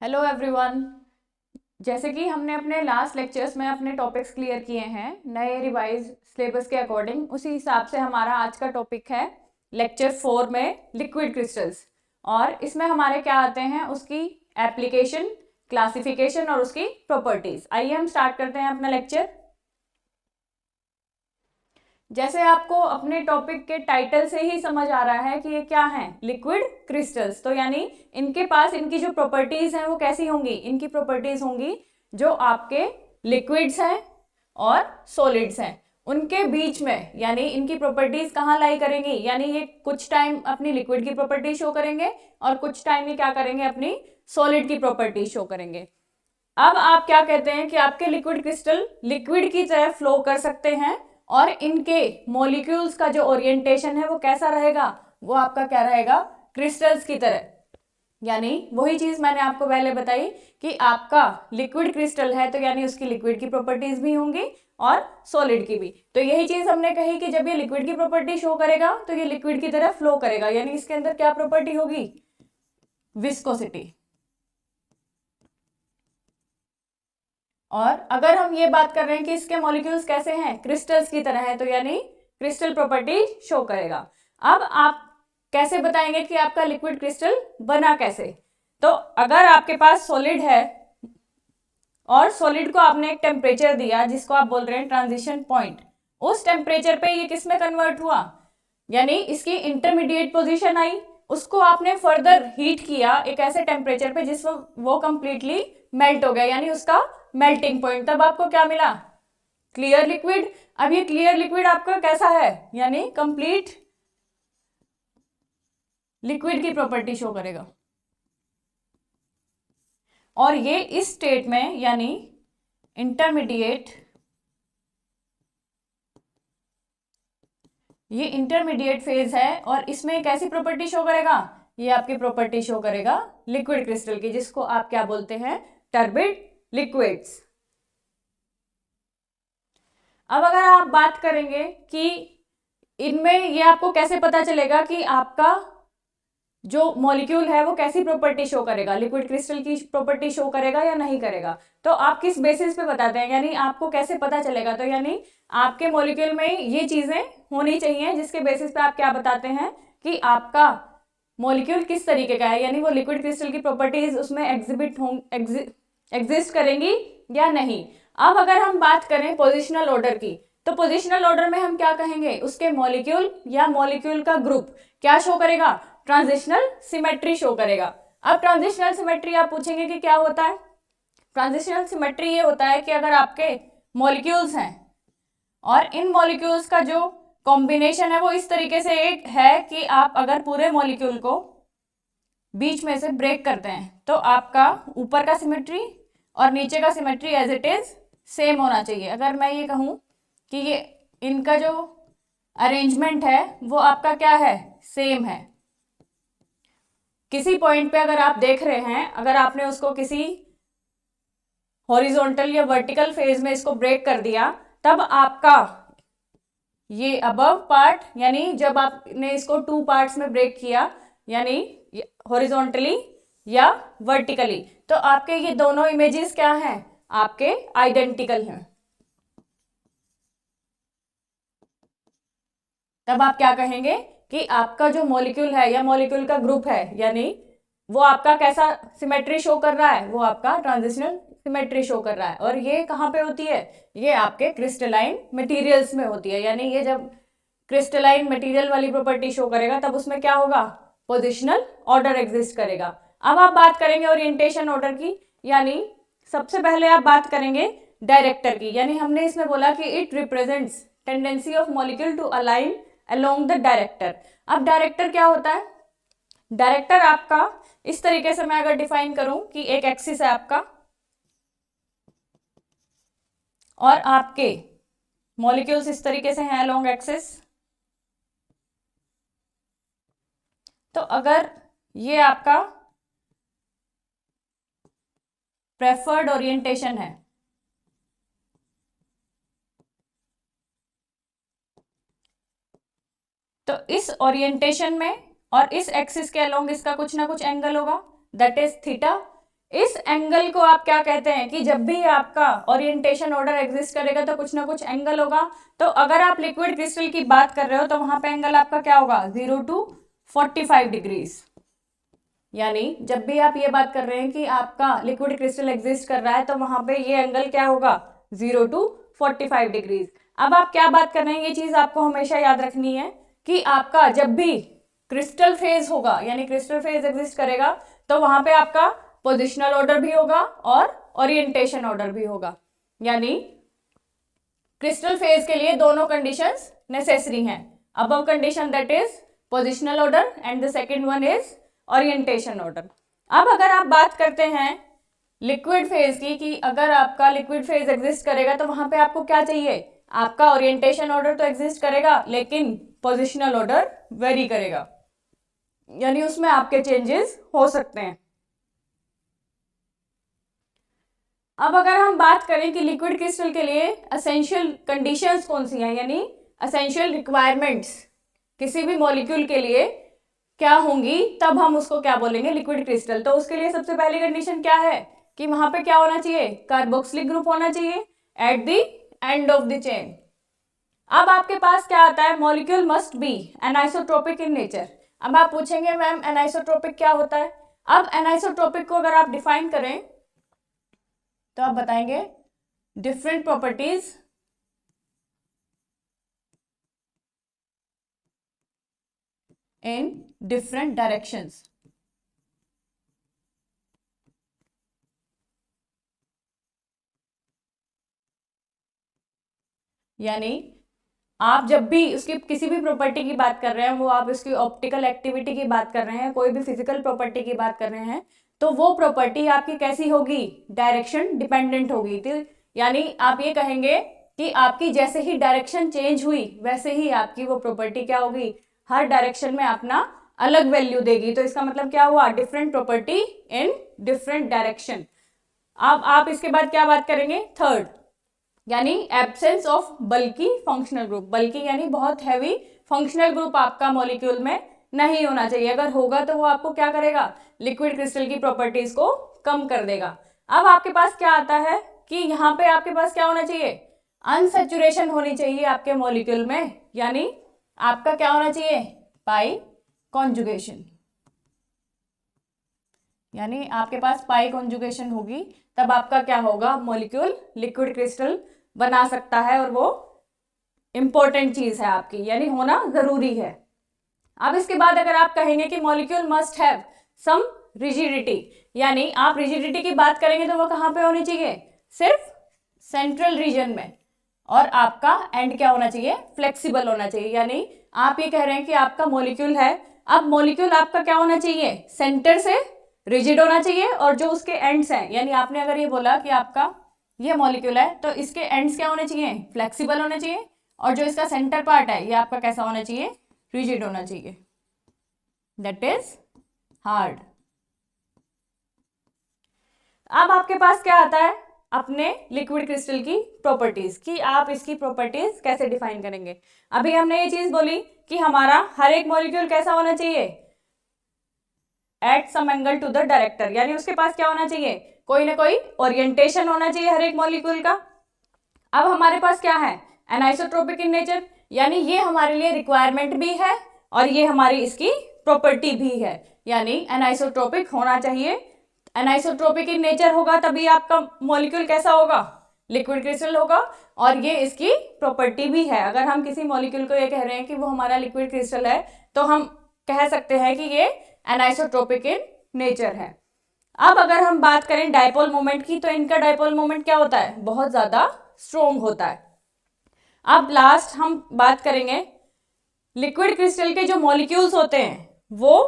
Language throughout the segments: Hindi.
Hello everyone. जैसे कि हमने अपने लास्ट लेक्चर्स में अपने टॉपिक्स क्लियर किए हैं नए रिवाइज सिलेबस के अकॉर्डिंग, उसी हिसाब से हमारा आज का टॉपिक है लेक्चर 4 में लिक्विड क्रिस्टल्स। और इसमें हमारे क्या आते हैं, उसकी एप्लीकेशन, क्लासिफिकेशन और उसकी प्रॉपर्टीज। आइए हम स्टार्ट करते हैं अपना लेक्चर। जैसे आपको अपने टॉपिक के टाइटल से ही समझ आ रहा है कि ये क्या है, लिक्विड क्रिस्टल्स। तो यानी इनके पास इनकी जो प्रॉपर्टीज हैं वो कैसी होंगी, इनकी प्रॉपर्टीज होंगी जो आपके लिक्विड्स हैं और सॉलिड्स हैं उनके बीच में, यानी इनकी प्रॉपर्टीज कहाँ लाई करेंगी, यानी ये कुछ टाइम अपनी लिक्विड की प्रॉपर्टी शो करेंगे और कुछ टाइम ये क्या करेंगे, अपनी सॉलिड की प्रॉपर्टी शो करेंगे। अब आप क्या कहते हैं कि आपके लिक्विड क्रिस्टल लिक्विड की तरह फ्लो कर सकते हैं और इनके मॉलिक्यूल्स का जो ओरिएंटेशन है वो कैसा रहेगा, वो आपका क्या रहेगा, क्रिस्टल्स की तरह। यानी वही चीज मैंने आपको पहले बताई कि आपका लिक्विड क्रिस्टल है तो यानी उसकी लिक्विड की प्रॉपर्टीज भी होंगी और सॉलिड की भी। तो यही चीज हमने कही कि जब ये लिक्विड की प्रॉपर्टी शो करेगा तो ये लिक्विड की तरह फ्लो करेगा, यानी इसके अंदर क्या प्रॉपर्टी होगी, विस्कोसिटी। और अगर हम ये बात कर रहे हैं कि इसके मॉलिक्यूल्स कैसे हैं, क्रिस्टल्स की तरह है, तो यानी क्रिस्टल प्रॉपर्टी शो करेगा। अब आप कैसे बताएंगे कि आपका लिक्विड क्रिस्टल बना कैसे। तो अगर आपके पास सॉलिड है और सॉलिड को आपने एक टेम्परेचर दिया जिसको आप बोल रहे हैं ट्रांजिशन पॉइंट, उस टेम्परेचर पे ये किस में कन्वर्ट हुआ, यानी इसकी इंटरमीडिएट पोजीशन आई, उसको आपने फर्दर हीट किया एक ऐसे टेम्परेचर पे जिस वो कंप्लीटली मेल्ट हो गया, यानी उसका मेल्टिंग पॉइंट। तब आपको क्या मिला, क्लियर लिक्विड। अब ये क्लियर लिक्विड आपका कैसा है, यानी कंप्लीट लिक्विड की प्रॉपर्टी शो करेगा। और ये इस स्टेट में यानी इंटरमीडिएट, ये इंटरमीडिएट फेज है और इसमें एक ऐसी प्रॉपर्टी शो करेगा, ये आपकी प्रॉपर्टी शो करेगा लिक्विड क्रिस्टल की, जिसको आप क्या बोलते हैं, टर्बिड लिक्विड्स। अब अगर आप बात करेंगे कि इनमें ये आपको कैसे पता चलेगा कि आपका जो मॉलिक्यूल है वो कैसी प्रॉपर्टी शो करेगा, लिक्विड क्रिस्टल की प्रॉपर्टी शो करेगा या नहीं करेगा, तो आप किस बेसिस पे बताते हैं, यानी आपको कैसे पता चलेगा। तो यानी आपके मॉलिक्यूल में ये चीजें होनी चाहिए जिसके बेसिस पे आप क्या बताते हैं कि आपका मॉलिक्यूल किस तरीके का है, यानी वो लिक्विड क्रिस्टल की प्रॉपर्टीज उसमें एग्जिस्ट करेंगी या नहीं। अब अगर हम बात करें पोजिशनल ऑर्डर की, तो पोजिशनल ऑर्डर में हम क्या कहेंगे, उसके मॉलिक्यूल या मॉलिक्यूल का ग्रुप क्या शो करेगा, ट्रांजिशनल सिमेट्री शो करेगा। अब ट्रांजिशनल सिमेट्री आप पूछेंगे कि क्या होता है। ट्रांजिशनल सिमेट्री ये होता है कि अगर आपके मॉलिक्यूल्स हैं और इन मॉलिक्यूल्स का जो कॉम्बिनेशन है वो इस तरीके से एक है कि आप अगर पूरे मॉलिक्यूल को बीच में से ब्रेक करते हैं तो आपका ऊपर का सिमेट्री और नीचे का symmetry as it is same होना चाहिए। अगर मैं ये कहूं कि ये इनका जो अरेंजमेंट है वो आपका क्या है, सेम है। किसी पॉइंट पे अगर आप देख रहे हैं, अगर आपने उसको किसी हॉरिजॉन्टल या वर्टिकल फेज में इसको ब्रेक कर दिया, तब आपका ये अबव पार्ट, यानी जब आपने इसको 2 पार्ट्स में ब्रेक किया, यानी हॉरिजॉन्टली या वर्टिकली, तो आपके ये दोनों इमेजेस क्या हैं, आपके आइडेंटिकल हैं। तब आप क्या कहेंगे कि आपका जो मॉलिक्यूल है या मॉलिक्यूल का ग्रुप है, यानी वो आपका कैसा सिमेट्री शो कर रहा है, वो आपका ट्रांजिशनल सिमेट्री शो कर रहा है। और ये कहाँ पे होती है, ये आपके क्रिस्टलाइन मटेरियल्स में होती है, यानी ये जब क्रिस्टलाइन मटेरियल वाली प्रॉपर्टी शो करेगा तब उसमें क्या होगा, पोजिशनल ऑर्डर एग्जिस्ट करेगा। अब आप बात करेंगे ओरिएंटेशन ऑर्डर की, यानी सबसे पहले आप बात करेंगे डायरेक्टर की, यानी हमने इसमें बोला कि it represents tendency of molecule to align along the director. अब डायरेक्टर क्या होता है, डायरेक्टर आपका इस तरीके से मैं अगर डिफाइन करूं कि एक एक्सिस है आपका और आपके मॉलिक्यूल्स इस तरीके से हैं अलोंग एक्सिस, तो अगर ये आपका प्रेफर्ड ओरिएंटेशन है, तो इस ओरिएंटेशन में और इस एक्सिस के अलोंग इसका कुछ ना कुछ एंगल होगा, दैट इज थीटा। इस एंगल को आप क्या कहते हैं कि जब भी आपका ओरिएंटेशन ऑर्डर एग्जिस्ट करेगा तो कुछ ना कुछ एंगल होगा। तो अगर आप लिक्विड क्रिस्टल की बात कर रहे हो तो वहां पे एंगल आपका क्या होगा 0 to 45 डिग्रीज। यानी जब भी आप ये बात कर रहे हैं कि आपका लिक्विड क्रिस्टल एग्जिस्ट कर रहा है तो वहां पे ये एंगल क्या होगा 0 to 45 डिग्रीज। अब आप क्या बात कर रहे हैं, ये चीज आपको हमेशा याद रखनी है कि आपका जब भी क्रिस्टल फेज होगा यानी क्रिस्टल फेज एग्जिस्ट करेगा तो वहां पे आपका पोजिशनल ऑर्डर भी होगा और ओरिएंटेशन ऑर्डर भी होगा। यानी क्रिस्टल फेज के लिए दोनों कंडीशंस नेसेसरी हैं। Above condition that is positional order and the second one is orientation order. अब अगर आप बात करते हैं लिक्विड फेज की कि अगर आपका लिक्विड फेज एग्जिस्ट करेगा तो वहां पे आपको क्या चाहिए, आपका ओरिएंटेशन ऑर्डर तो एग्जिस्ट करेगा लेकिन पोजिशनल ऑर्डर वेरी करेगा, यानी उसमें आपके चेंजेस हो सकते हैं। अब अगर हम बात करें कि लिक्विड क्रिस्टल के लिए एसेंशियल कंडीशंस कौन सी हैं, यानी एसेंशियल रिक्वायरमेंट्स किसी भी मॉलिक्यूल के लिए क्या होंगी, तब हम उसको क्या बोलेंगे लिक्विड क्रिस्टल। तो उसके लिए सबसे पहली कंडीशन क्या है कि वहां पे क्या होना चाहिए, कार्बोक्सिलिक ग्रुप होना चाहिए at the end of the chain. अब आपके पास क्या आता है, molecule must be anisotropic in nature. अब आप पूछेंगे मैम एनाइसोट्रोपिक क्या होता है। अब एनाइसोट्रोपिक को अगर आप डिफाइन करें तो आप बताएंगे different properties in different directions. यानी आप जब भी उसकी किसी भी प्रॉपर्टी की बात कर रहे हैं, वो आप उसकी ऑप्टिकल एक्टिविटी की बात कर रहे हैं, कोई भी फिजिकल प्रॉपर्टी की बात कर रहे हैं, तो वो प्रॉपर्टी आपकी कैसी होगी, डायरेक्शन डिपेंडेंट होगी। तो यानी आप ये कहेंगे कि आपकी जैसे ही डायरेक्शन चेंज हुई वैसे ही आपकी वो प्रॉपर्टी क्या होगी, हर डायरेक्शन में अपना अलग वैल्यू देगी। तो इसका मतलब क्या हुआ, different property in different direction. अब आप इसके बाद क्या बात करेंगे, थर्ड यानी absence of bulky functional group. Bulky यानी बहुत हैवी फंक्शनल ग्रुप आपका मॉलिक्यूल में नहीं होना चाहिए, अगर होगा तो वो आपको क्या करेगा, लिक्विड क्रिस्टल की प्रॉपर्टीज को कम कर देगा। अब आपके पास क्या आता है कि यहाँ पे आपके पास क्या होना चाहिए, अनसैचुरेशन होनी चाहिए आपके मॉलिक्यूल में, यानी आपका क्या होना चाहिए, पाई कॉन्जुगेशन। यानी आपके पास पाई कॉन्जुगेशन होगी तब आपका क्या होगा, मॉलिक्यूल लिक्विड क्रिस्टल बना सकता है, और वो इंपॉर्टेंट चीज है आपकी, यानी होना जरूरी है। अब इसके बाद अगर आप कहेंगे कि molecule must have some rigidity, यानी आप रिजिडिटी की बात करेंगे तो वो कहाँ पे होनी चाहिए, सिर्फ सेंट्रल रीजन में, और आपका एंड क्या होना चाहिए, फ्लेक्सिबल होना चाहिए। यानी आप ये कह रहे हैं कि आपका मॉलिक्यूल है, अब मॉलिक्यूल आपका क्या होना चाहिए, सेंटर से रिजिड होना चाहिए, और जो उसके एंड्स हैं, यानी आपने अगर ये बोला कि आपका ये मॉलिक्यूल है तो इसके एंड्स क्या होने चाहिए, फ्लेक्सिबल होने चाहिए, और जो इसका सेंटर पार्ट है ये आपका कैसा होना चाहिए, रिजिड होना चाहिए, दैट इज हार्ड। अब आपके पास क्या आता है, अपने लिक्विड क्रिस्टल की प्रॉपर्टीज कि आप इसकी प्रॉपर्टीज कैसे डिफाइन करेंगे। अभी हमने ये चीज बोली कि हमारा हर एक मॉलिक्यूल कैसा होना चाहिए, at some angle to the director, यानी उसके पास क्या होना चाहिए, कोई ना कोई ओरिएंटेशन होना चाहिए हर एक मॉलिक्यूल का। अब हमारे पास क्या है, एनाइसोट्रोपिक इन नेचर, यानी ये हमारे लिए रिक्वायरमेंट भी है और ये हमारी इसकी प्रॉपर्टी भी है, यानी एनाइसोट्रोपिक होना चाहिए। एनाइसोट्रोपिक इन नेचर होगा तभी आपका मॉलिक्यूल कैसा होगा, लिक्विड क्रिस्टल होगा, और ये इसकी प्रॉपर्टी भी है। अगर हम किसी मॉलिक्यूल को ये कह रहे हैं कि वो हमारा लिक्विड क्रिस्टल है तो हम कह सकते हैं कि ये एनाइसोट्रोपिक इन नेचर है। अब अगर हम बात करें डायपोल मोमेंट की तो इनका डायपोल मोमेंट क्या होता है, बहुत ज्यादा स्ट्रोंग होता है। अब लास्ट हम बात करेंगे लिक्विड क्रिस्टल के जो मॉलिक्यूल्स होते हैं वो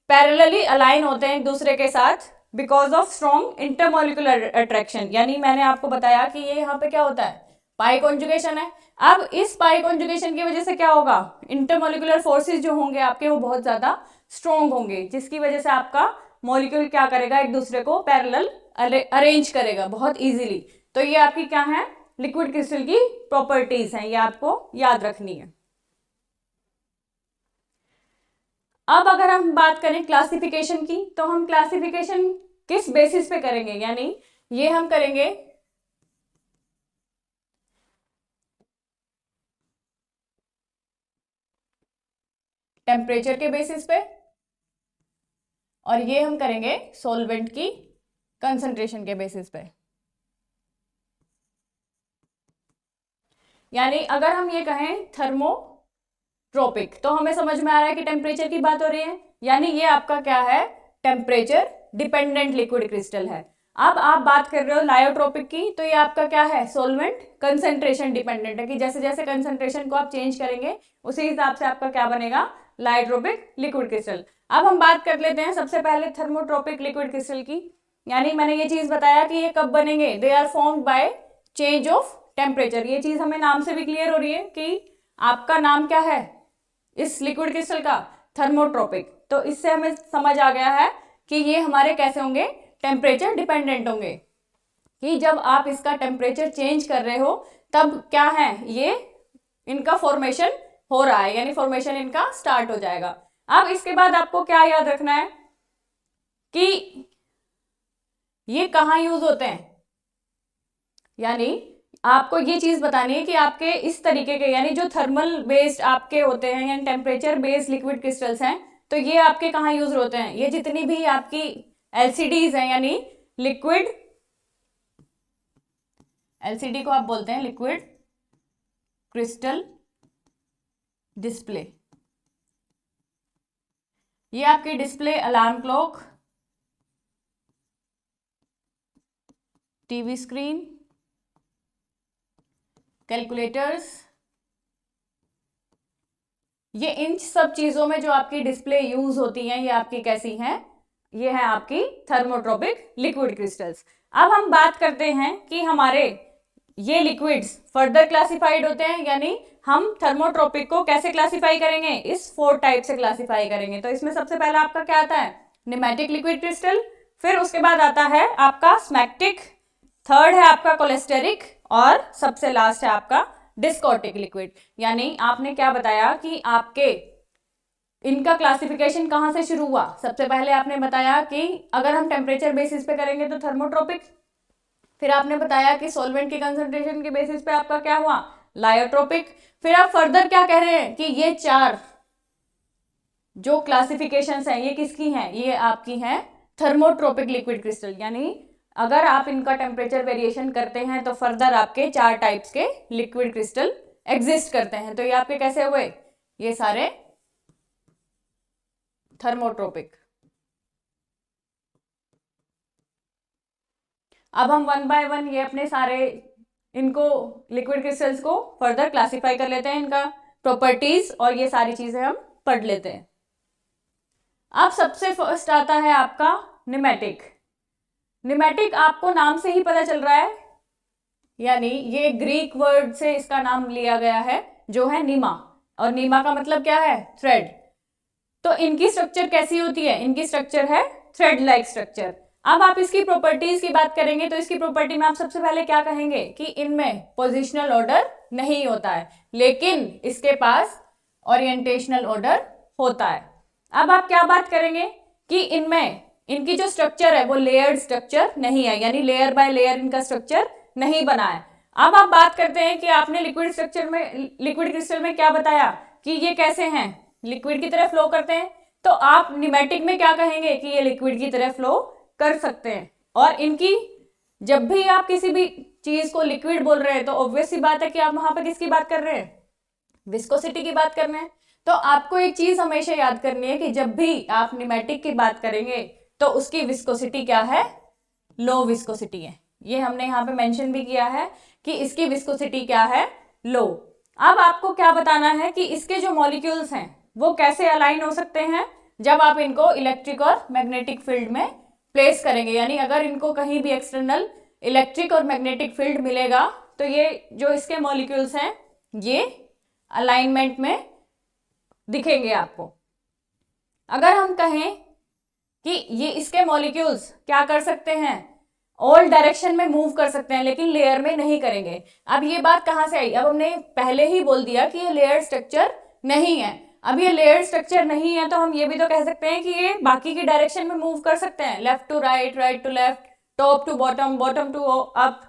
पैरेलली अलाइन होते हैं एक दूसरे के साथ because of strong intermolecular attraction, यानी मैंने आपको बताया कि ये यहाँ पे क्या होता है, पाई कॉन्जुगेशन है। अब इस पाई कॉन्जुगेशन की वजह से क्या होगा, इंटरमॉलिक्यूलर फोर्सेस जो होंगे आपके वो बहुत ज्यादा स्ट्रॉन्ग होंगे, जिसकी वजह से आपका मॉलिक्यूल क्या करेगा, एक दूसरे को पैरेलल अरेंज करेगा बहुत इजीली। तो ये आपकी क्या है, लिक्विड क्रिस्टल की प्रॉपर्टीज हैं, ये आपको याद रखनी है। अब अगर हम बात करें क्लासिफिकेशन की तो हम क्लासिफिकेशन किस बेसिस पे करेंगे, यानी ये हम करेंगे टेम्परेचर के बेसिस पे, और ये हम करेंगे सॉल्वेंट की कंसंट्रेशन के बेसिस पे। यानी अगर हम ये कहें थर्मोट्रोपिक तो हमें समझ में आ रहा है कि टेम्परेचर की बात हो रही है, यानी ये आपका क्या है, टेम्परेचर डिपेंडेंट लिक्विड क्रिस्टल है। अब आप बात कर रहे हो लायोट्रोपिक की, तो ये आपका क्या है, सॉल्वेंट कंसंट्रेशन डिपेंडेंट है, कि जैसे जैसे कंसंट्रेशन को आप चेंज करेंगे उसी हिसाब से आपका क्या बनेगा, लायोट्रोपिक लिक्विड क्रिस्टल। अब हम बात कर लेते हैं सबसे पहले थर्मोट्रोपिक लिक्विड क्रिस्टल की। यानी मैंने ये चीज बताया कि ये कब बनेंगे, they are formed by change of temperature. ये चीज हमें नाम से भी क्लियर हो रही है कि आपका नाम क्या है इस लिक्विड क्रिस्टल का, थर्मोट्रोपिक। तो इससे हमें समझ आ गया है कि ये हमारे कैसे होंगे, टेम्परेचर डिपेंडेंट होंगे, कि जब आप इसका टेम्परेचर चेंज कर रहे हो तब क्या है, ये इनका फॉर्मेशन हो रहा है, यानी फॉर्मेशन इनका स्टार्ट हो जाएगा। अब इसके बाद आपको क्या याद रखना है कि ये कहाँ यूज होते हैं, यानी आपको ये चीज बतानी है कि आपके इस तरीके के, यानी जो थर्मल बेस्ड आपके होते हैं यानी टेम्परेचर बेस्ड लिक्विड क्रिस्टल्स हैं, तो ये आपके कहाँ यूज होते हैं, ये जितनी भी आपकी एलसीडीज हैं, यानी लिक्विड, एलसीडी को आप बोलते हैं लिक्विड क्रिस्टल डिस्प्ले, ये आपकी display, alarm clock, TV screen, calculators, ये इन सब चीजों में जो आपकी डिस्प्ले यूज होती हैं ये आपकी कैसी हैं, ये है आपकी थर्मोट्रोपिक लिक्विड क्रिस्टल्स। अब हम बात करते हैं कि हमारे ये लिक्विड्स फर्दर क्लासिफाइड होते हैं, यानी हम थर्मोट्रोपिक को कैसे क्लासिफाई करेंगे, इस 4 टाइप से क्लासिफाई करेंगे। तो इसमें सबसे पहला आपका क्या आता है, निमेटिक लिक्विड क्रिस्टल, फिर उसके बाद आता है आपका स्मैक्टिक, थर्ड है आपका कोलेस्टेरिक, और सबसे लास्ट है आपका डिस्कोटिक लिक्विड। यानी आपने क्या बताया कि आपके इनका क्लासिफिकेशन कहां से शुरू हुआ, सबसे पहले आपने बताया कि अगर हम टेम्परेचर बेसिस पे करेंगे तो थर्मोट्रोपिक, फिर आपने बताया कि सॉल्वेंट की कंसंट्रेशन के बेसिस पे आपका क्या हुआ, लायोट्रोपिक, फिर आप फर्दर क्या कह रहे हैं कि ये 4 जो क्लासिफिकेशंस हैं ये किसकी हैं, ये आपकी हैं थर्मोट्रोपिक लिक्विड क्रिस्टल। यानी अगर आप इनका टेम्परेचर वेरिएशन करते हैं तो फर्दर आपके 4 टाइप्स के लिक्विड क्रिस्टल एग्जिस्ट करते हैं। तो ये आपके कैसे हुए, ये सारे थर्मोट्रोपिक। अब हम 1 बाय 1 ये अपने सारे इनको लिक्विड क्रिस्टल्स को फर्दर क्लासिफाई कर लेते हैं, इनका प्रॉपर्टीज और ये सारी चीजें हम पढ़ लेते हैं। अब सबसे फर्स्ट आता है आपका निमेटिक। निमेटिक आपको नाम से ही पता चल रहा है, यानी ये ग्रीक वर्ड से इसका नाम लिया गया है जो है नीमा, और नीमा का मतलब क्या है, थ्रेड। तो इनकी स्ट्रक्चर कैसी होती है, इनकी स्ट्रक्चर है थ्रेड लाइक स्ट्रक्चर। अब आप इसकी प्रॉपर्टीज की बात करेंगे तो इसकी प्रॉपर्टी में आप सबसे पहले क्या कहेंगे कि इनमें पोजिशनल ऑर्डर नहीं होता है, लेकिन इसके पास ओरिएंटेशनल ऑर्डर होता है। अब आप क्या बात करेंगे कि इनमें इनकी जो स्ट्रक्चर है वो लेयर्ड स्ट्रक्चर नहीं है, यानी लेयर बाय लेयर इनका स्ट्रक्चर नहीं बना है। अब आप बात करते हैं कि आपने लिक्विड स्ट्रक्चर में, लिक्विड क्रिस्टल में क्या बताया कि ये कैसे हैं, लिक्विड की तरह फ्लो करते हैं। तो आप निमेटिक में क्या कहेंगे कि ये लिक्विड की तरह फ्लो कर सकते हैं। और इनकी जब भी आप किसी भी चीज को लिक्विड बोल रहे हैं तो ऑब्वियस सी बात है कि आप वहां पर किसकी बात कर रहे हैं, विस्कोसिटी की बात कर रहे हैं। तो आपको एक चीज हमेशा याद करनी है कि जब भी आप निमेटिक की बात करेंगे तो उसकी विस्कोसिटी क्या है, लो विस्कोसिटी है। ये हमने यहाँ पे मेंशन भी किया है कि इसकी विस्कोसिटी क्या है, लो। अब आपको क्या बताना है कि इसके जो मॉलिक्यूल्स हैं वो कैसे अलाइन हो सकते हैं जब आप इनको इलेक्ट्रिक और मैग्नेटिक फील्ड में प्लेस करेंगे। यानी अगर इनको कहीं भी एक्सटर्नल इलेक्ट्रिक और मैग्नेटिक फील्ड मिलेगा तो ये जो इसके मॉलिक्यूल्स हैं ये अलाइनमेंट में दिखेंगे आपको। अगर हम कहें कि ये इसके मॉलिक्यूल्स क्या कर सकते हैं, ऑल डायरेक्शन में मूव कर सकते हैं, लेकिन लेयर में नहीं करेंगे। अब ये बात कहां से आई, अब हमने पहले ही बोल दिया कि ये लेयर स्ट्रक्चर नहीं है। अब ये लेयर स्ट्रक्चर नहीं है तो हम ये भी तो कह सकते हैं कि ये बाकी की डायरेक्शन में मूव कर सकते हैं, left to right, right to left, top to bottom, bottom to up,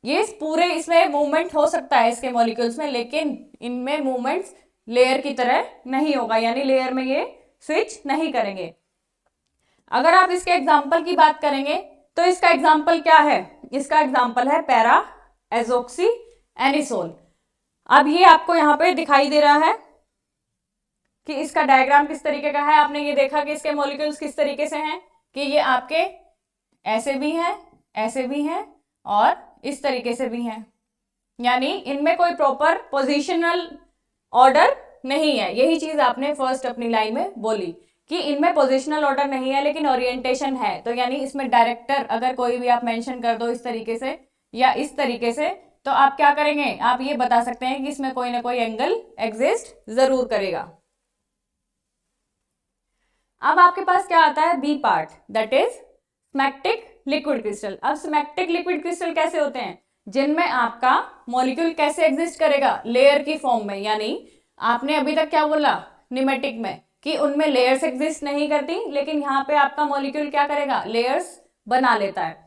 ये पूरे इसमें मूवमेंट हो सकता है इसके मॉलिक्यूल्स में, लेकिन इनमें मूवमेंट्स लेयर की तरह नहीं होगा, यानी लेयर में ये स्विच नहीं करेंगे। अगर आप इसके एग्जाम्पल की बात करेंगे तो इसका एग्जाम्पल क्या है, इसका एग्जाम्पल है पैरा एजोक्सी एनिसोल। अब ये आपको यहाँ पे दिखाई दे रहा है कि इसका डायग्राम किस तरीके का है। आपने ये देखा कि इसके मॉलिक्यूल्स किस तरीके से हैं कि ये आपके ऐसे भी हैं, ऐसे भी हैं और इस तरीके से भी हैं, यानी इनमें कोई प्रॉपर पोजिशनल ऑर्डर नहीं है। यही चीज आपने फर्स्ट अपनी लाइन में बोली कि इनमें पोजिशनल ऑर्डर नहीं है लेकिन ओरिएंटेशन है, तो यानी इसमें डायरेक्टर अगर कोई भी आप मेंशन कर दो इस तरीके से या इस तरीके से, तो आप क्या करेंगे, आप ये बता सकते हैं कि इसमें कोई ना कोई एंगल एग्जिस्ट जरूर करेगा। अब आपके पास क्या आता है B part, that is smectic liquid crystal. अब स्मैक्टिक लिक्विड क्रिस्टल कैसे होते हैं, जिनमें आपका मॉलिक्यूल कैसे एग्जिस्ट करेगा, लेयर की फॉर्म में। यानी आपने अभी तक क्या बोला निमेटिक में कि उनमें लेयर्स एग्जिस्ट नहीं करती, लेकिन यहाँ पे आपका मॉलिक्यूल क्या करेगा, लेयर्स बना लेता है।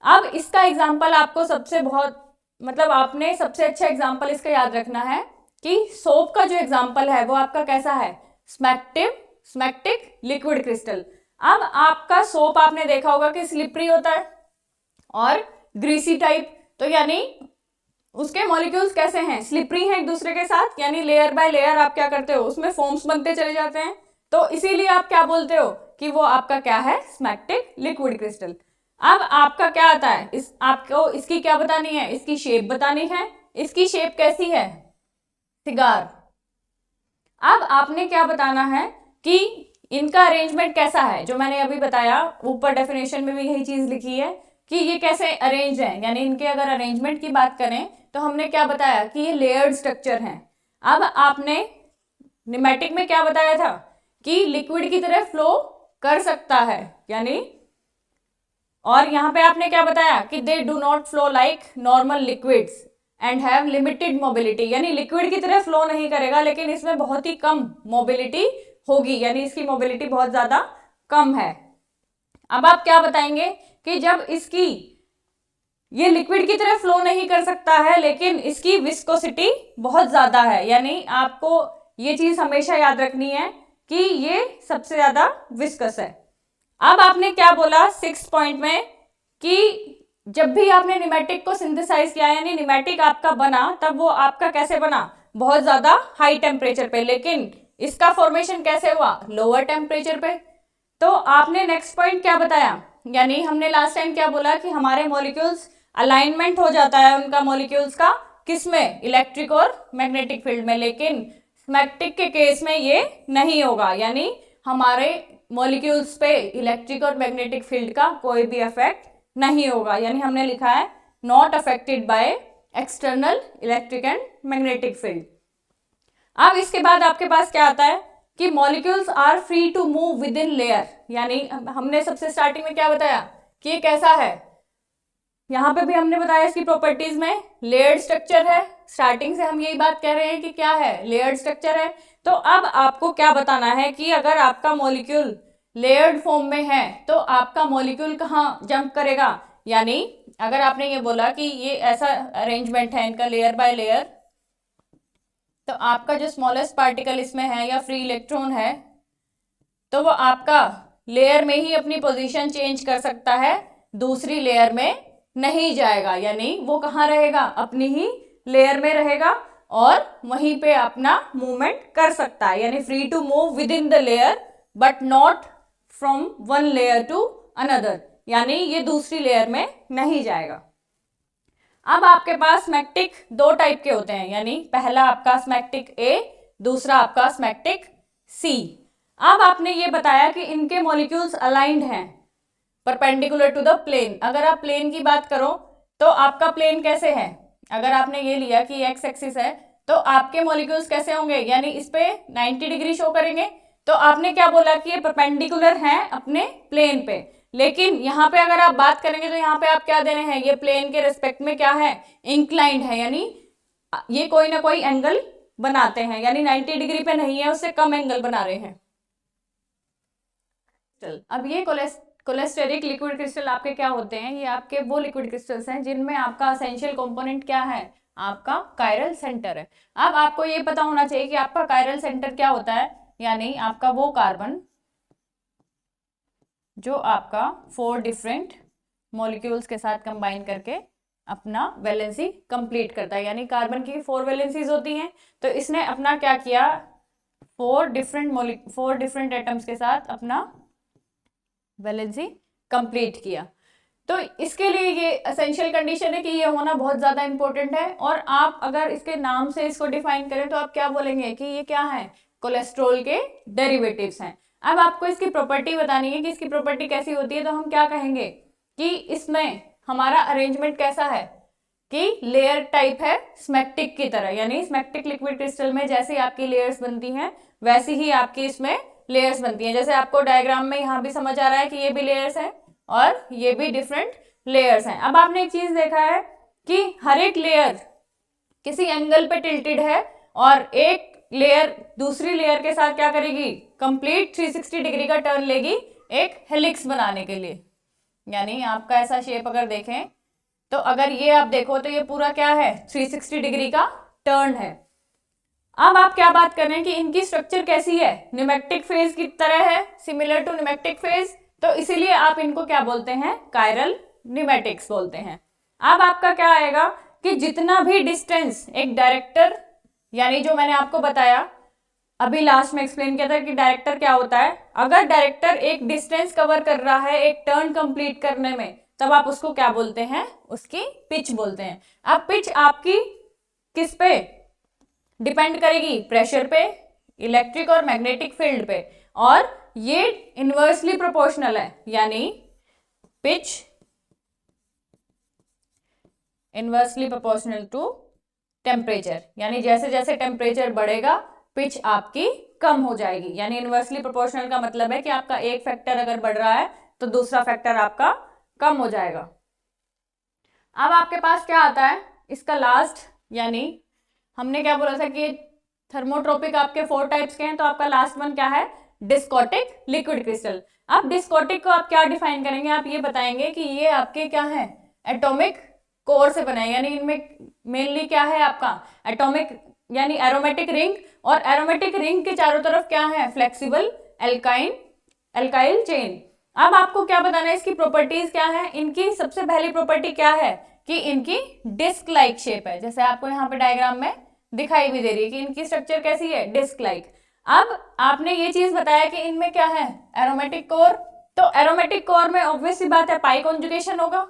अब इसका एग्जाम्पल आपको सबसे बहुत मतलब आपने सबसे अच्छा एग्जाम्पल इसका याद रखना है कि सोप का जो एग्जाम्पल है वो आपका कैसा है, स्मैक्टिक लिक्विड क्रिस्टल। अब आपका सोप आपने देखा होगा कि स्लिपरी होता है और ग्रीसी टाइप, तो यानी उसके मॉलिक्यूल्स कैसे हैं, स्लिपरी हैं एक दूसरे के साथ, यानी लेयर बाय लेयर आप क्या करते हो उसमें फॉर्म्स बनते चले जाते हैं, तो इसीलिए आप क्या बोलते हो कि वो आपका क्या है, स्मैक्टिक लिक्विड क्रिस्टल। अब आपका क्या आता है, आपको इसकी क्या बतानी है, इसकी शेप बतानी है। इसकी शेप कैसी है, सिगार। अब आपने क्या बताना है कि इनका अरेंजमेंट कैसा है, जो मैंने अभी बताया ऊपर डेफिनेशन में भी यही चीज लिखी है कि ये कैसे अरेंज है, यानी इनके अगर अरेंजमेंट की बात करें तो हमने क्या बताया कि ये लेयर्ड स्ट्रक्चर है। अब आपने निमेटिक में क्या बताया था कि लिक्विड की तरह फ्लो कर सकता है, यानी और यहाँ पे आपने क्या बताया कि they do not flow like normal liquids and have limited mobility, यानी लिक्विड की तरह फ्लो नहीं करेगा लेकिन इसमें बहुत ही कम मोबिलिटी होगी, यानी इसकी मोबिलिटी बहुत ज्यादा कम है। अब आप क्या बताएंगे कि जब इसकी ये लिक्विड की तरह फ्लो नहीं कर सकता है लेकिन इसकी विस्कोसिटी बहुत ज्यादा है, यानी आपको ये चीज हमेशा याद रखनी है कि ये सबसे ज्यादा विस्कस है। अब आपने क्या बोला 6 पॉइंट में कि जब भी आपने निमेटिक को सिंथेसाइज किया यानी निमेटिक आपका बना, तब वो आपका कैसे बना, बहुत ज्यादा हाई टेम्परेचर पे, लेकिन इसका फॉर्मेशन कैसे हुआ, लोअर टेम्परेचर पे। तो आपने नेक्स्ट पॉइंट क्या बताया, यानी हमने लास्ट टाइम क्या बोला कि हमारे मॉलिक्यूल्स अलाइनमेंट हो जाता है उनका मॉलिक्यूल्स का किसमें, इलेक्ट्रिक और मैग्नेटिक फील्ड में, लेकिन स्मैक्टिक के केस में ये नहीं होगा, यानी हमारे मॉलिक्यूल्स पे इलेक्ट्रिक और मैग्नेटिक फील्ड का कोई भी इफेक्ट नहीं होगा, यानी हमने लिखा है not affected by external electric and magnetic field. अब इसके बाद आपके पास क्या आता है कि molecules are free to move within layer, यानी हमने सबसे स्टार्टिंग में क्या बताया कि ये कैसा है, यहाँ पे भी हमने बताया इसकी प्रॉपर्टीज में लेयर्ड स्ट्रक्चर है, स्टार्टिंग से हम यही बात कह रहे हैं कि क्या है, लेयर्ड स्ट्रक्चर है। तो अब आपको क्या बताना है कि अगर आपका मॉलिक्यूल लेयर्ड फॉर्म में है तो आपका मॉलिक्यूल कहाँ जंप करेगा, यानी अगर आपने ये बोला कि ये ऐसा अरेंजमेंट है इनका लेयर बाय लेयर, तो आपका जो स्मॉलेस्ट पार्टिकल इसमें है या फ्री इलेक्ट्रॉन है तो वो आपका लेयर में ही अपनी पोजीशन चेंज कर सकता है, दूसरी लेयर में नहीं जाएगा, यानी वो कहाँ रहेगा, अपनी ही लेयर में रहेगा और वहीं पे अपना मूवमेंट कर सकता है, यानी free to move within the layer but not from one layer to another, यानी ये दूसरी लेयर में नहीं जाएगा। अब आपके पास स्मैक्टिक दो टाइप के होते हैं, यानी पहला आपका स्मैक्टिक ए, दूसरा आपका स्मैक्टिक सी। अब आपने ये बताया कि इनके मॉलिक्यूल्स अलाइंड हैं परपेंडिकुलर टू द प्लेन। अगर आप प्लेन की बात करो तो आपका प्लेन कैसे है, अगर आपने ये लिया कि एक्स एक्सिस है तो आपके मॉलिक्यूल्स कैसे होंगे, यानी इस पे 90 डिग्री शो करेंगे, तो आपने क्या बोला कि ये परपेंडिकुलर है अपने प्लेन पे, लेकिन यहाँ पे अगर आप बात करेंगे तो यहाँ पे आप क्या दे रहे हैं, ये प्लेन के रिस्पेक्ट में क्या है, इंक्लाइंड है, यानी ये कोई ना कोई एंगल बनाते हैं, यानी 90 डिग्री पे नहीं है, उससे कम एंगल बना रहे हैं। अब ये कोलेस्टेरिक लिक्विड क्रिस्टल आपके क्या होते हैं, ये आपके वो लिक्विड क्रिस्टल्स हैं जिनमें आपका असेंशियल कंपोनेंट क्या है, आपका कायरल सेंटर है। अब आपको ये पता होना चाहिए कि आपका कायरल सेंटर क्या होता है, यानी आपका वो कार्बन जो आपका 4 डिफरेंट मॉलिक्यूल्स के साथ कंबाइन करके अपना वैलेंसी कंप्लीट करता है, यानी कार्बन की 4 वैलेंसीज होती हैं, तो इसने अपना क्या किया, 4 डिफरेंट एटम्स के साथ अपना वैलेंसी कंप्लीट किया। तो इसके लिए ये एसेंशियल कंडीशन है कि ये होना बहुत ज्यादा इंपॉर्टेंट है। और आप अगर इसके नाम से इसको डिफाइन करें तो आप क्या बोलेंगे कि ये क्या है, कोलेस्ट्रॉल के डेरिवेटिव्स हैं। अब आपको इसकी प्रॉपर्टी बतानी है कि इसकी प्रॉपर्टी कैसी होती है, तो हम क्या कहेंगे कि इसमें हमारा अरेंजमेंट कैसा है कि लेयर टाइप है स्मेक्टिक की तरह, यानी स्मेक्टिक लिक्विड क्रिस्टल में जैसे आपकी लेयर्स बनती हैं वैसी ही आपकी इसमें लेयर्स बनती हैं। जैसे आपको डायग्राम में यहाँ भी समझ आ रहा है कि ये भी लेयर्स हैं और ये भी डिफरेंट लेयर्स हैं। अब आपने एक चीज देखा है कि हर एक लेयर किसी एंगल पे टिल्टेड है और एक लेयर दूसरी लेयर के साथ क्या करेगी, कंप्लीट 360 डिग्री का टर्न लेगी एक हेलिक्स बनाने के लिए। यानी आपका ऐसा शेप अगर देखें तो अगर ये आप देखो तो ये पूरा क्या है, 360 डिग्री का टर्न है। अब आप क्या बात कर रहे हैं कि इनकी स्ट्रक्चर कैसी है, न्यूमेटिक फेज की तरह है, सिमिलर टू न्यूमेटिक फेज, तो इसीलिए आप इनको क्या बोलते हैं, कायरल न्यूमेटिक्स बोलते हैं। अब आपका क्या आएगा कि जितना भी डिस्टेंस एक डायरेक्टर, यानी जो मैंने आपको बताया अभी लास्ट में एक्सप्लेन किया था कि डायरेक्टर क्या होता है, अगर डायरेक्टर एक डिस्टेंस कवर कर रहा है एक टर्न कंप्लीट करने में, तब आप उसको क्या बोलते हैं, उसकी पिच बोलते हैं। अब पिच आपकी किस पे डिपेंड करेगी, प्रेशर पे, इलेक्ट्रिक और मैग्नेटिक फील्ड पे, और ये इनवर्सली प्रोपोर्शनल है, यानी pitch inversely proportional to temperature, यानी जैसे जैसे टेम्परेचर बढ़ेगा पिच आपकी कम हो जाएगी। यानी इनवर्सली प्रोपोर्शनल का मतलब है कि आपका एक फैक्टर अगर बढ़ रहा है तो दूसरा फैक्टर आपका कम हो जाएगा। अब आपके पास क्या आता है इसका लास्ट, यानी हमने क्या बोला था कि थर्मोट्रोपिक आपके 4 टाइप्स के हैं, तो आपका लास्ट वन क्या है, डिस्कोटिक लिक्विड क्रिस्टल। अब डिस्कोटिक को आप क्या डिफाइन करेंगे, आप ये बताएंगे कि ये आपके क्या है, एटॉमिक कोर से बना है, यानी इनमें मेनली क्या है आपका एटॉमिक यानी एरोमेटिक रिंग, और एरोमेटिक रिंग के चारों तरफ क्या है, फ्लेक्सिबल एल्काइल चेन। अब आपको क्या बताना है, इसकी प्रॉपर्टीज क्या है, इनकी सबसे पहली प्रॉपर्टी क्या है कि इनकी डिस्क लाइक शेप है, जैसे आपको यहाँ पे डायग्राम में दिखाई भी दे रही है कि इनकी स्ट्रक्चर कैसी है, डिस्क लाइक। अब आपने ये चीज बताया कि इनमें क्या है, एरोमेटिक कोर, तो एरोमेटिक कोर में ऑब्वियस सी बात है पाई कॉन्जुगेशन होगा।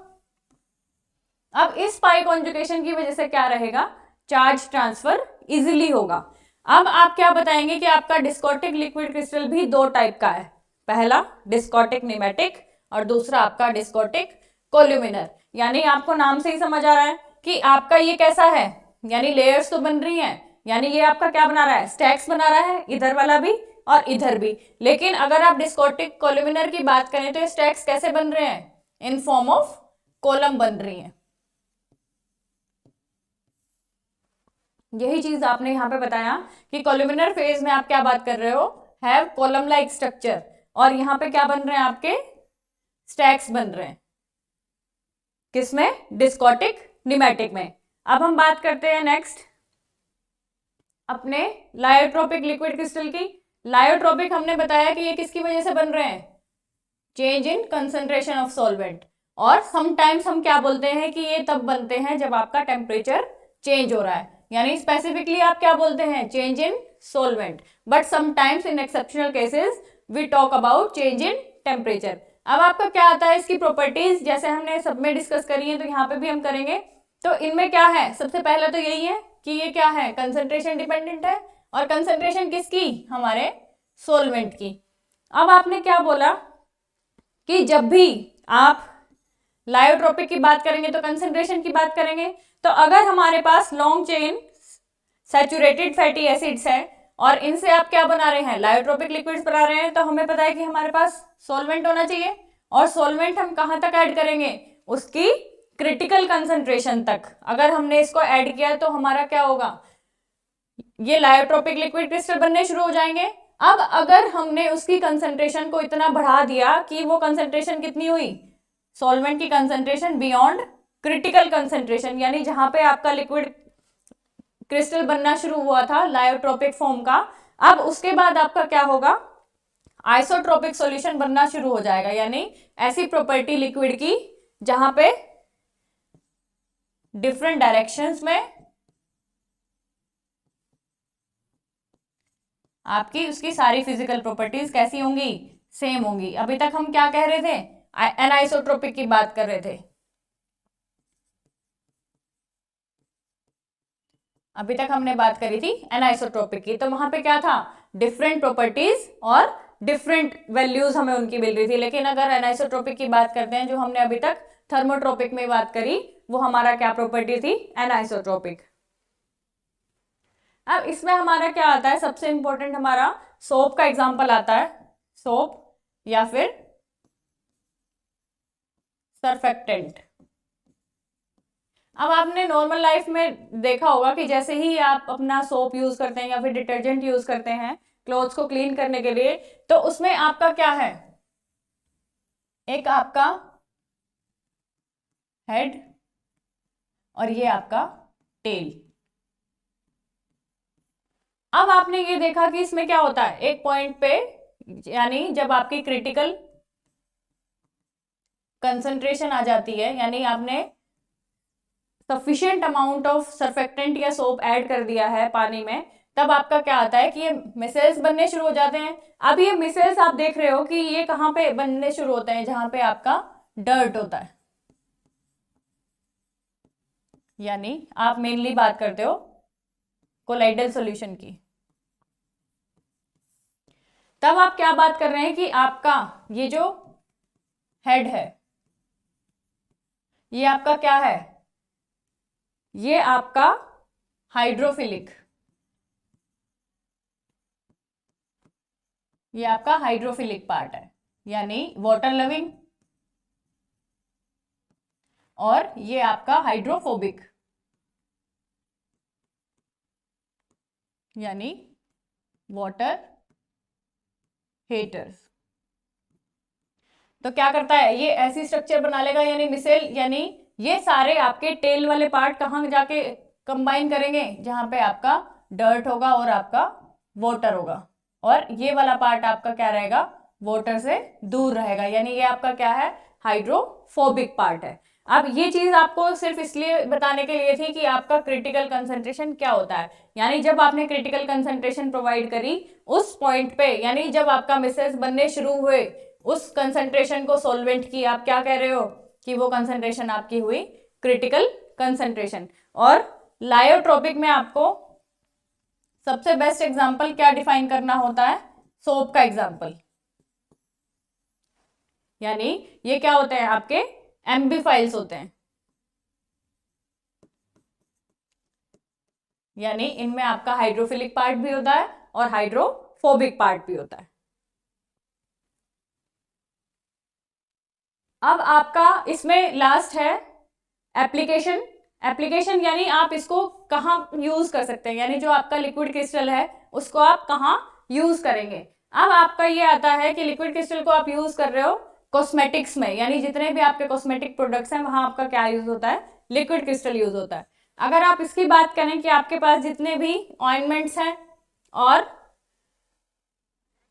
अब इस पाई कॉन्जुगेशन की वजह से क्या रहेगा, चार्ज ट्रांसफर इजिली होगा। अब आप क्या बताएंगे कि आपका डिस्कोटिक लिक्विड क्रिस्टल भी 2 टाइप का है, पहला डिस्कोटिक न्यूमेटिक और दूसरा आपका डिस्कोटिक कोल्यूमिनर। यानी आपको नाम से ही समझ आ रहा है कि आपका ये कैसा है, यानी लेयर्स तो बन रही हैं, यानी ये आपका क्या बना रहा है, स्टैक्स बना रहा है, इधर वाला भी और इधर भी। लेकिन अगर आप डिस्कोटिक कोल्यूमिनर की बात करें तो ये स्टैक्स कैसे बन रहे हैं, इन फॉर्म ऑफ कॉलम बन रही हैं। यही चीज आपने यहाँ पे बताया कि कोल्यूमिनर फेज में आप क्या बात कर रहे हो, हैव कॉलम लाइक स्ट्रक्चर, और यहाँ पे क्या बन रहे हैं, आपके स्टैक्स बन रहे हैं, किसमें, डिस्कोटिक न्यूमेटिक में। अब हम बात करते हैं नेक्स्ट अपने लायोट्रोपिक लिक्विड क्रिस्टल की। लायोट्रोपिक हमने बताया कि ये किसकी वजह से बन रहे हैं, change in concentration of solvent, और समटाइम्स हम क्या बोलते हैं कि ये तब बनते हैं जब आपका टेम्परेचर चेंज हो रहा है, यानी स्पेसिफिकली आप क्या बोलते हैं, change in solvent, but sometimes in exceptional cases we talk about change in temperature. अब आपका क्या आता है इसकी प्रॉपर्टीज, जैसे हमने सब में डिस्कस करी है तो यहाँ पे भी हम करेंगे। तो इनमें क्या है, सबसे पहले तो यही है कि ये क्या है, कंसंट्रेशन डिपेंडेंट है, और कंसंट्रेशन किसकी, हमारे सॉल्वेंट की। अब आपने क्या बोला कि जब भी आप लायोट्रोपिक की बात करेंगे तो कंसंट्रेशन की बात करेंगे, तो अगर हमारे पास long chain saturated fatty acids है और इनसे आप क्या बना रहे हैं, लायोट्रोपिक लिक्विड्स बना रहे हैं, तो हमें पता है कि हमारे पास सॉल्वेंट होना चाहिए, और सॉल्वेंट हम कहां तक ऐड करेंगे, उसकी क्रिटिकल कंसंट्रेशन तक। अगर हमने इसको ऐड किया तो हमारा क्या होगा, ये लायोट्रोपिक लिक्विड क्रिस्टल बनने शुरू हो जाएंगे। अब अगर हमने उसकी कंसंट्रेशन को इतना बढ़ा दिया कि वो कंसंट्रेशन कितनी हुई, सॉल्वेंट की कंसंट्रेशन बियॉन्ड क्रिटिकल कंसंट्रेशन, यानी जहां पे आपका लिक्विड क्रिस्टल बनना शुरू हुआ था लायोट्रोपिक फॉर्म का, अब उसके बाद आपका क्या होगा, आइसोट्रोपिक सॉल्यूशन बनना शुरू हो जाएगा, यानी ऐसी प्रॉपर्टी लिक्विड की जहां पे डिफरेंट डायरेक्शंस में आपकी उसकी सारी फिजिकल प्रॉपर्टीज कैसी होंगी, सेम होंगी। अभी तक हम क्या कह रहे थे, एनाइसोट्रोपिक की बात कर रहे थे। अभी तक हमने बात करी थी एनाइसोट्रोपिक की, तो वहां पे क्या था, डिफरेंट प्रॉपर्टीज और डिफरेंट वैल्यूज हमें उनकी मिल रही थी। लेकिन अगर एनाइसोट्रोपिक की बात करते हैं, जो हमने अभी तक थर्मोट्रोपिक में बात करी, वो हमारा क्या प्रॉपर्टी थी, एनाइसोट्रोपिक। अब इसमें हमारा क्या आता है, सबसे इंपॉर्टेंट हमारा सोप का एग्जांपल आता है, सोप या फिर सरफेक्टेंट। अब आपने नॉर्मल लाइफ में देखा होगा कि जैसे ही आप अपना सोप यूज करते हैं या फिर डिटर्जेंट यूज करते हैं क्लोथ्स को क्लीन करने के लिए, तो उसमें आपका क्या है, एक आपका हेड और ये आपका टेल। अब आपने ये देखा कि इसमें क्या होता है, एक पॉइंट पे, यानी जब आपकी क्रिटिकल कंसंट्रेशन आ जाती है, यानी आपने सफिशिएंट अमाउंट ऑफ सरफेक्टेंट या सोप ऐड कर दिया है पानी में, तब आपका क्या आता है कि ये मिसेल्स बनने शुरू हो जाते हैं। अब ये मिसेल्स आप देख रहे हो कि ये कहाँ पे बनने शुरू होते हैं, जहां पे आपका डर्ट होता है, यानी आप मेनली बात करते हो कोलाइडल सॉल्यूशन की। तब आप क्या बात कर रहे हैं कि आपका ये जो हेड है, ये आपका क्या है, ये आपका हाइड्रोफिलिक, ये आपका हाइड्रोफिलिक पार्ट है, यानी वाटर लविंग, और ये आपका हाइड्रोफोबिक, यानी वाटर हेटर्स। तो क्या करता है, ये ऐसी स्ट्रक्चर बना लेगा, यानी मिसेल, यानी ये सारे आपके टेल वाले पार्ट कहाँ जाके कंबाइन करेंगे, जहां पे आपका डर्ट होगा और आपका वाटर होगा, और ये वाला पार्ट आपका क्या रहेगा, वाटर से दूर रहेगा, यानी ये आपका क्या है, हाइड्रोफोबिक पार्ट है। अब ये चीज आपको सिर्फ इसलिए बताने के लिए थी कि आपका क्रिटिकल कंसंट्रेशन क्या होता है, यानी जब आपने क्रिटिकल कंसंट्रेशन प्रोवाइड करी उस पॉइंट पे, यानी जब आपका मिसेल्स बनने शुरू हुए, उस कंसंट्रेशन को सॉल्वेंट की आप क्या कह रहे हो कि वो कंसंट्रेशन आपकी हुई क्रिटिकल कंसंट्रेशन। और लायोट्रोपिक में आपको सबसे बेस्ट एग्जांपल क्या डिफाइन करना होता है, सोप का एग्जांपल, यानी ये क्या होते हैं, आपके एम्बिफाइल्स होते हैं, यानी इनमें आपका हाइड्रोफिलिक पार्ट भी होता है और हाइड्रोफोबिक पार्ट भी होता है। अब आपका इसमें लास्ट है एप्लीकेशन। एप्लीकेशन यानी आप इसको कहाँ यूज कर सकते हैं, यानी जो आपका लिक्विड क्रिस्टल है उसको आप कहाँ यूज करेंगे। अब आपका ये आता है कि लिक्विड क्रिस्टल को आप यूज कर रहे हो कॉस्मेटिक्स में, यानी जितने भी आपके कॉस्मेटिक प्रोडक्ट्स हैं वहां आपका क्या यूज होता है, लिक्विड क्रिस्टल यूज होता है। अगर आप इसकी बात करें कि आपके पास जितने भी ऑइंटमेंट्स हैं और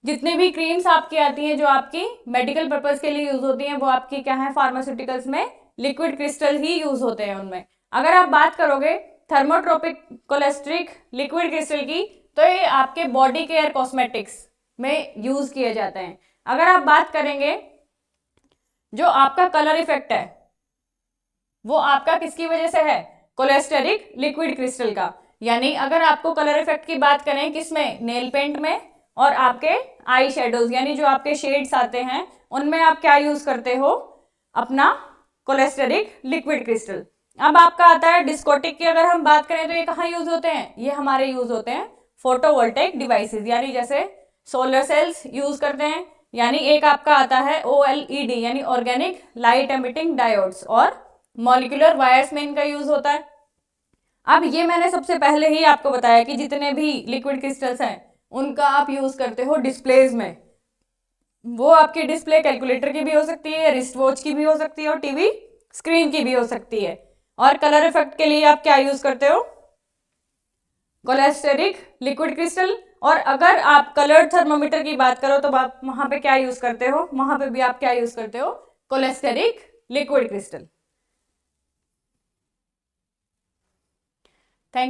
जितने भी क्रीम्स आपकी आती हैं जो आपकी मेडिकल पर्पज के लिए यूज होती हैं, वो आपकी क्या है, फार्मास्यूटिकल्स में लिक्विड क्रिस्टल ही यूज होते हैं उनमें। अगर आप बात करोगे थर्मोट्रोपिक कोलेस्ट्रिक लिक्विड क्रिस्टल की, तो ये आपके बॉडी केयर कॉस्मेटिक्स में यूज किए जाते हैं। अगर आप बात करेंगे जो आपका कलर इफेक्ट है, वो आपका किसकी वजह से है, कोलेस्टेरिक लिक्विड क्रिस्टल का। यानी अगर आपको कलर इफेक्ट की बात करें किसमें, नेल पेंट में और आपके आई शेडोज, यानी जो आपके शेड्स आते हैं उनमें आप क्या यूज करते हो, अपना कोलेस्टेरिक लिक्विड क्रिस्टल। अब आपका आता है डिस्कोटिक की, अगर हम बात करें तो ये कहाँ यूज होते हैं, ये हमारे यूज होते हैं फोटोवोल्टेइक डिवाइसेस, यानी जैसे सोलर सेल्स यूज करते हैं, यानी एक आपका आता है OLED यानी ऑर्गेनिक लाइट एमिटिंग डायोड्स, और मॉलिक्यूलर वायर्स में इनका यूज होता है। अब ये मैंने सबसे पहले ही आपको बताया कि जितने भी लिक्विड क्रिस्टल्स हैं उनका आप यूज करते हो डिस्प्लेज में। वो आपकी डिस्प्ले कैलकुलेटर की भी हो सकती है, रिस्ट वॉच की भी हो सकती है और टीवी स्क्रीन की भी हो सकती है। और कलर इफेक्ट के लिए आप क्या यूज करते हो? Cholesteric liquid crystal. और अगर आप कलर्ड थर्मोमीटर की बात करो तो आप वहां पे क्या यूज करते हो? वहां पे भी आप क्या यूज करते हो? Cholesteric liquid crystal.